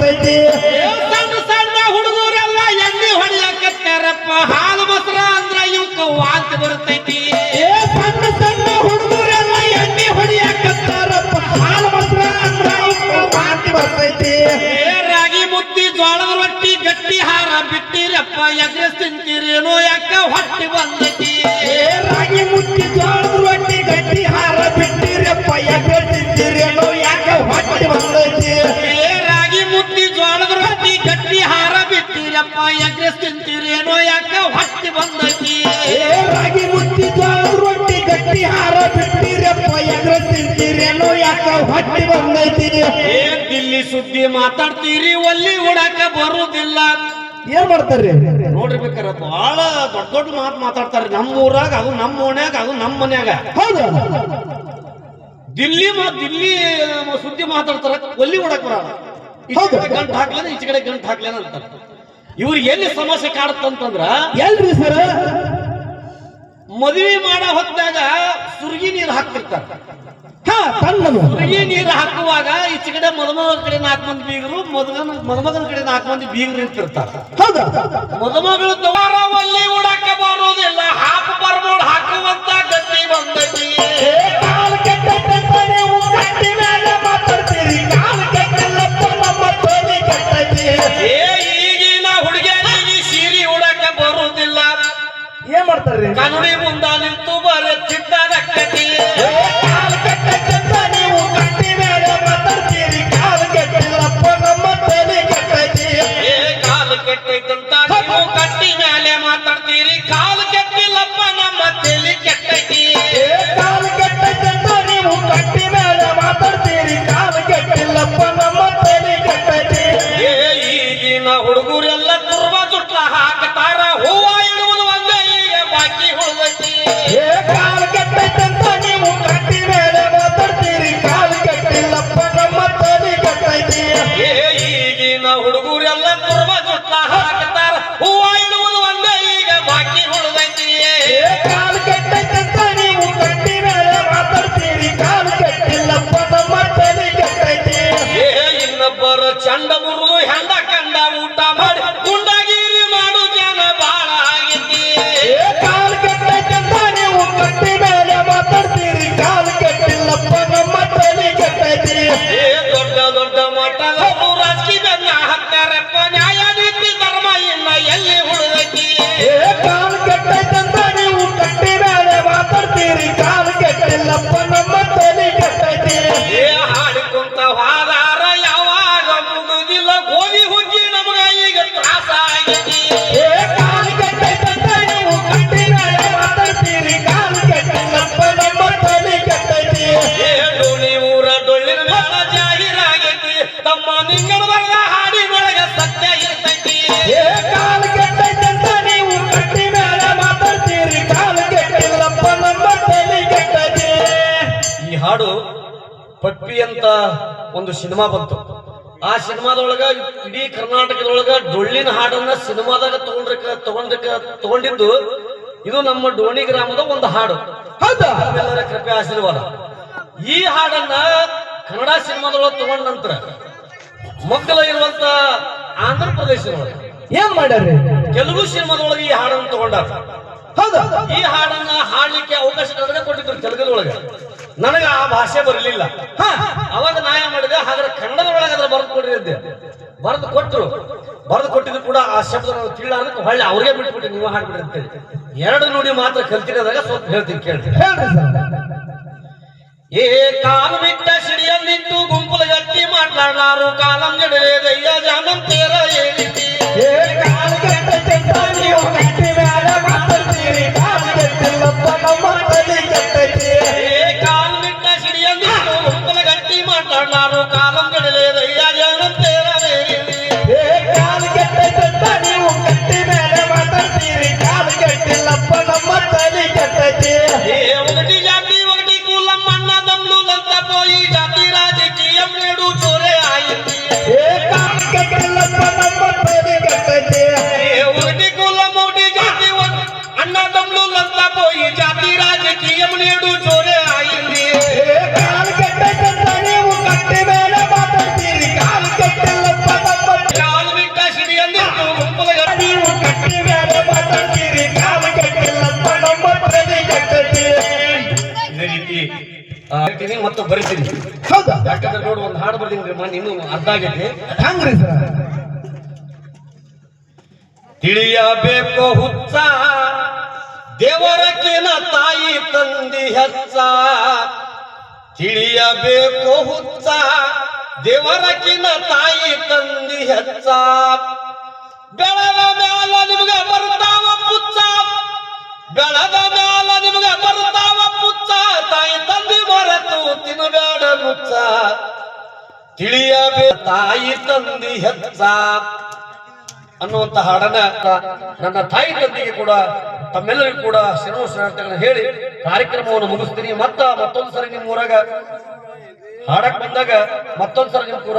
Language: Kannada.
ಬರ್ತೈತಿ. ಸಣ್ಣ ಸಣ್ಣ ಹುಡುಗರೆಲ್ಲ ಎಣ್ಣೆ ಹೊಡಿಯಕತ್ತಾರಪ್ಪ ಹಾಲು ಮೊಸರ ಅಂದ್ರ ಇವಕ್ಕ ವಾಂತಿ ಬರ್ತೈತಿ. ಸಣ್ಣ ಸಣ್ಣ ಹುಡುಗರೆಲ್ಲ ಎಣ್ಣೆ ಹೊಡಿಯಕತ್ತಾರಪ್ಪ ಹಾಲು ಮೊಸರ ಅಂದ್ರ ಇವಕ್ಕ ವಾಂತಿ ಬರ್ತೈತಿ. ರಾಗಿ ಮುದ್ದಿ ಜೋಳದ ರೊಟ್ಟಿ ಗಟ್ಟಿ ಹಾರ ಬಿಟ್ಟಿರಪ್ಪ ಎಗ್ರೆ ತಿಂತೀರೇನೋ ಯಾಕ ಹೊಟ್ಟಿ ಬಂದೈತಿ. ರಾಗಿ ಮುದ್ದಿ ಜೋಳದ ರೊಟ್ಟಿ ಗಟ್ಟಿ ಹಾರ ಬಿಟ್ಟಿರಪ್ಪ ಎಗ್ರೆ ತಿಂತೀರೇನೋ ಯಾಕ ಹೊಟ್ಟಿ ಬಂದೈತಿ. ರಾಗಿ ಮುದ್ದಿ ಜೋಳದ ರೊಟ್ಟಿ ಗಟ್ಟಿ ಹಾರ ಬಿಟ್ಟಿರಪ್ಪ ಎಗ್ರೆ ತಿಂತೀರೇನೋ ಯಾಕ ಹೊಟ್ಟಿ ಬಂದೈತಿ. ರಾಗಿ ಮುದ್ದಿ ಜೋಳದ ರೊಟ್ಟಿ ಗಟ್ಟಿ ಹಾರ ಬಿಟ್ಟಿರಪ್ಪ ಎಗ್ರೆ ತಿಂತೀರೇನೋ ಯಾಕ ಹೊಟ್ಟಿ ಬಂದೈತಿ. ದಿಲ್ಲಿ ಸುದ್ದಿ ಮಾತಾಡ್ತೀರಿ ಒಲ್ಲಿ ಉಡಾಕ ಬರುವುದಿಲ್ಲ. ಏನ್ ಮಾಡ್ತಾರ್ರಿ ನೋಡಿರ್ಬೇಕಾರ ಬಹಳ ದೊಡ್ಡ ದೊಡ್ಡ ಮಾತು ಮಾತಾಡ್ತಾರ್ರಿ. ನಮ್ಮ ಊರಾಗ ಅದು ನಮ್ಮ ಓಣ್ಯಾಗ ಅದು ನಮ್ಮ ಮನ್ಯಾಗ. ಹೌದಾ ದಿಲ್ಲಿ ಸುದ್ದಿ ಮಾತಾಡ್ತಾರ ಒಲ್ಲಿ ಉಡಾಕ್ ಬರಲ್ಲ. ಗಂಟು ಹಾಕ್ಲೇನ ಈಚೆ ಕಡೆ ಗಂಟು ಹಾಕ್ಲೇನ ಅಂತಾರ. ಇವ್ರಿಗೆ ಎಲ್ಲಿ ಸಮಸ್ಯೆ ಕಾಡುತ್ತಂತಂದ್ರ ಎಲ್ರಿ ಸರ್ ಮದುವೆ ಮಾಡೋ ಹೊತ್ತಾಗ ಸುರ್ಗಿ ನೀರು ಹಾಕ್ತಿರ್ತಾರ. ಸುರ್ಗಿ ನೀರು ಹಾಕುವಾಗ ಈಚೆ ಕಡೆ ಮದುಮಗನ ಕಡೆ 4 ಮಂದಿ ಬೀಗರು ಮದುಮಗನ ಕಡೆ 4 ಮಂದಿ ಬೀಗರು ನಿಂತಿರ್ತಾರ. ಮದುಮಗಳು ದವಾರ ಒಲ್ಲಿ ಉಡಾಕ ಬರೋದಿಲ್ಲ. ಹಾಕು ಬರ್ಬೋಡ್ ಹಾಕುವಂತ ಗತಿ ಬಂದೈತಿ. ಈಗಿನ ಹುಡುಗಿಯರಿಗೆ ಸೀರೆ ಉಡಾಕ ಬರುವುದಿಲ್ಲ. ಏನ್ ಮಾಡ್ತಾರ್ರಿ ಕನ್ನಡಿ ಮುಂದ ನಿಂತು ಬರುತ್ತಿದ್ದಾರಕ್ಕತಿ. ಕಾಲು ಕೆಟ್ಟೈತಂತ ನೀವು ಕಟ್ಟಿ ಮೇಲೆ ಮಾತಾಡ್ತೀರಿ. ಕಾಲು ಕೆಟ್ಟಿಲ್ಲಪ್ಪ ನಮ್ಮ ತಲೆ ಕೆಟ್ಟೈತಿ. ಕಾಲು ಕೆಟ್ಟೈತಂತ ನೀವು ಕಟ್ಟಿ ಮೇಲೆ ಮಾತಾಡ್ತೀರಿ. ಕಾಲು ಕೆಟ್ಟಿಲ್ಲಪ್ಪ ನಮ್ಮ ತಲೆ ಕೆಟ್ಟೈತಿ. ಈಗಿನ ಹುಡುಗರೆಲ್ಲ ತುರ್ಬ ಜುಟ್ಲ ಹಾಕ್ತಾರ. ಹೂವ ಇಡುವುದು ಒಂದೇ ಈಗ ಬಾಕಿ ಉಳಿದೈತಿ. ಕಾಲು ಕೆಟ್ಟೈತಂತ ನೀವು ಕಟ್ಟಿ ಮೇಲೆ ಮಾತಾಡ್ತೀರಿ. ಕಾಲು ಕೆಟ್ಟಿಲ್ಲಪ್ಪ ನಮ್ಮ ತಲೆ ಕೆಟ್ಟೈತಿ. ಈಗಿನ ಹುಡುಗರೆಲ್ಲ ತುರ್ಬ ಜುಟ್ಲ ಹಾಕ್ತಾರ. ಹೂವ ಇಡುವುದು ಒಂದೇ ಈಗ ಬಾಕಿ ಉಳಿದೈತಿ. ಕಾಲು ಕೆಟ್ಟೈತಂತ ನೀವು ಕಟ್ಟಿ ಮೇಲೆ ಮಾತಾಡ್ತೀರಿ. ಕಾಲು ಕೆಟ್ಟಿಲ್ಲಪ್ಪ ನಮ್ಮ ತಲೆ ಕೆಟ್ಟೈತಿ. ಇನ್ನೊಬ್ಬರು ಚಂಡ ಮುರಿದು ಹೆಂಡ ಕಂಡ ಊಟ ಮಾಡಿ ಗುಂಡಗಿರಿ ಮಾಡು ಜನ ಬಾಳ ಆಗೈತಿ. ಕಾಲು ಕೆಟ್ಟೈತಂತ ನೀವು ಕಟ್ಟಿ ಮೇಲೆ ಮಾತಾಡ್ತೀರಿ. ಕಾಲು ಕೆಟ್ಟಿಲ್ಲಪ್ಪ ನಮ್ಮ ತಲೆ ಕೆಟ್ಟೈತಿ. ದೊಡ್ಡ ದೊಡ್ಡ ಮಠದವರು ರಾಜಕೀಯ ಬೆನ್ನ ಹಾಕ್ತಾರಪ್ಪ. ನ್ಯಾಯ ನೀತಿ ಧರ್ಮ ಇನ್ನ ಎಲ್ಲಿ ಉಳಿದೈತಿ. ಕಾಲು ಕೆಟ್ಟೈತಂತ ನೀವು ಕಟ್ಟಿ ಮೇಲೆ ಮಾತಾಡ್ತೀರಿ. ಕಾಲು ಕೆಟ್ಟಿಲ್ಲಪ್ಪ ನಮ್ಮ ತಲೆ ಕೆಟ್ಟೈತಿ. ಹಾಡಿಕೊಂತ ಹಾದಾರ ಯಾವಾಗ ಮುಗುದಿಲ್ಲ. ಗೋಧಿ ಹುಗ್ಗಿ ನಮಗ ಈಗ ತ್ರಾಸ ಆಗೈತಿ. ಕಾಲು ಕೆಟ್ಟೈತಂತ ನೀವು ಕಟ್ಟಿ ಮೇಲೆ ಮಾತಾಡ್ತೀರಿ. ಕಾಲು ಕೆಟ್ಟಿಲ್ಲಪ್ಪ ನಮ್ಮ ತಲೆ ಕೆಟ್ಟೈತಿ. ಡೋಳಿ ಊರ ಡೊಳ್ಳಿನ ಮೇಳ ಜಾಹೀರಾಗೈತಿ. ತಮ್ಮ ನಿಂಗಡ ಬರದ ಹಾಡಿನೊಳಗ ಸತ್ಯ ಇರ್ತೈತಿ. ಕಾಲು ಕೆಟ್ಟೈತಂತ ನೀವು ಕಟ್ಟಿ ಮೇಲೆ ಮಾತಾಡ್ತೀರಿ. ಕಾಲು ಕೆಟ್ಟಿಲ್ಲಪ್ಪ ನಮ್ಮ ತಲೆ ಕೆಟ್ಟೈತಿ. ಈ ಹಾಡು ಪಪ್ಪಿ ಅಂತ ಒಂದು ಸಿನಿಮಾ ಬಂತು. ಆ ಸಿನಿಮಾದೊಳಗ ಇಡೀ ಕರ್ನಾಟಕದೊಳಗ ಡೊಳ್ಳಿನ ಹಾಡನ್ನ ಸಿನಿಮಾದಾಗ ತಗೊಂಡಿದ್ದು ಇದು ನಮ್ಮ ಡೋಣಿ ಗ್ರಾಮದ ಒಂದು ಹಾಡು. ಹೌದಾ ಎಲ್ಲರ ಕೃಪೆ ಆಶೀರ್ವಾದ. ಈ ಹಾಡನ್ನ ಕನ್ನಡ ಸಿನಿಮಾದೊಳಗೆ ತಗೊಂಡ ನಂತರ ಮಕ್ಕಳ ಇರುವಂತ ಆಂಧ್ರ ಪ್ರದೇಶದೊಳಗೆ ಏನ್ ಮಾಡ್ಯಾರ್ರಿ ತೆಲುಗು ಸಿನಿಮಾದೊಳಗೆ ಈ ಹಾಡನ್ನು ತಗೊಂಡಾರ. ಹೌದಾ ಈ ಹಾಡನ್ನ ಹಾಡ್ಲಿಕ್ಕೆ ಅವಕಾಶ ನನಗೆ ಕೊಟ್ಟಿದ್ರು ತೆಲುಗುದೊಳಗೆ. ನನಗ ಆ ಭಾಷೆ ಬರಲಿಲ್ಲ. ಅವಾಗ ನಾ ಏನ್ ಮಾಡಿದೆ, ಹಾಗಾದ್ರೆ ಕನ್ನಡದೊಳಗೆ ಅದ್ರ ಬರೆದು ಕೊಡ್ರಿ ಅಂದೆ. ಬರೆದು ಕೊಟ್ಟರು. ಬರೆದು ಕೊಟ್ಟಿದ್ರು ಕೂಡ ಆ ಶಬ್ದ ನಾವು ತಿಳಿಲಾರ್ದಕ್ಕೆ ಹೊಳ್ಳಿ ಅವ್ರಿಗೆ ಬಿಟ್ಬಿಟ್ಟು ನೀವು ಹಾಡ್ಬಿಡ್ರಿ ಅಂತೇಳಿ 2 ನುಡಿ ಮಾತ್ರ ಕಲ್ತಿರೋದಾಗ ಸ್ವಲ್ಪ ಹೇಳ್ತೀನಿ ಕೇಳ್ರಿ. ಏ ಕಾಲು ಬಿಟ್ಟ ಸಿಡಿಯ ನಿಂತು ಗುಂಪುಲು ಗಟ್ಟಿ ಮಾట్లాಡಲಾರು. ಕಾಲಂ ಜಡಲೆ ದಯ್ಯ ಜಾನಂ ತೇರ ಏನಿತಿ. ಕಾಲು ಕೆಟ್ಟೈತಂತ ನೀವು ಕಟ್ಟಿ ಮೇಲೆ ಮಾತಾಡ್ತೀರಿ. ಕಾಲು ಕೆಟ್ಟಿಲ್ಲಪ್ಪ ನಮ್ಮ ತಲೆ ಕೆಟ್ಟೈತಿ. ಕಾಲು ಬಿಟ್ಟ ಸಿಡಿಯ ನಿಂತು ಗುಂಪುಲು ಗಟ್ಟಿ ಮಾట్లాಡಲಾರು. ಕಾಲಂ ಜಡಲೆ ದಯ್ಯ ಜಾನಂ ತೇರ ಏನಿತಿ. ಕಾಲು ಕೆಟ್ಟೈತಂತ ನೀವು ಕಟ್ಟಿ ಮೇಲೆ ಮಾತಾಡ್ತೀರಿ. ಕಾಲು ಕೆಟ್ಟಿಲ್ಲಪ್ಪ ನಮ್ಮ ತಲೆ ಕೆಟ್ಟೈತಿ. ఒకటి జాతి ఒకటి కులం అన్నదమ్ములంతా పోయి జాతి రాజకీయం నేడు చోరే అయింది. కాలు ಬರಿತೀನಿ. ಹೌದಾ ಯಾಕಂದ್ರೆ ನೋಡು ಒಂದು ಹಾಡು ಬರ್ತೀನಿ ಮಣ್ಣು ಇನ್ನೂ ಅರ್ಧ ಆಗೈತಿ. ಹಂಗ್ರಿ ಸರ್ ತಿಳಿಯಬೇಕು ಹುಚ್ಚ ದೇವರಕ್ಕಿನ ತಾಯಿ ತಂದಿ ಹೆಚ್ಚ. ತಿಳಿಯಬೇಕು ಹುಚ್ಚ ದೇವರಕ್ಕಿನ ತಾಯಿ ತಂದಿ ಹೆಚ್ಚ. ಬೆಳದ ಮ್ಯಾಲ ನಿಮ್ಗ ಬರ್ತಾವ ಪುಚ್ಚ, ಬೆಳದ ಮ್ಯಾಲ ನಿಮ್ಗ ಬರ್ತಾವ ಪುಚ್ಚ. ತಾಯಿ ತಂದಿ ಮರೆತು ತಿನ್ನಬೇಡ ಮುಚ್ಚ. ತಿಳಿಯಬೇ ತಾಯಿ ತಂದಿ ಹೆಚ್ಚ ಅನ್ನುವಂತ ಹಾಡನ್ನ ನನ್ನ ತಾಯಿ ತಂದೆಗೆ ಕೂಡ ತಮ್ಮೆಲ್ಲರಿಗೂ ಕೂಡ ಶರಣು ಶರಣಾರ್ಥಿಗಳನ್ನ ಹೇಳಿ ಕಾರ್ಯಕ್ರಮವನ್ನು ಮುಗಿಸ್ತೀನಿ. ಮತ್ತೊಂದು ಸರಿ ನಿಮ್ಮ ಊರಾಗ ಹಾಡಕ್ ಬಂದಾಗ ಮತ್ತೊಂದ್ಸರಿ ನಿಮ್ ಕೂಡ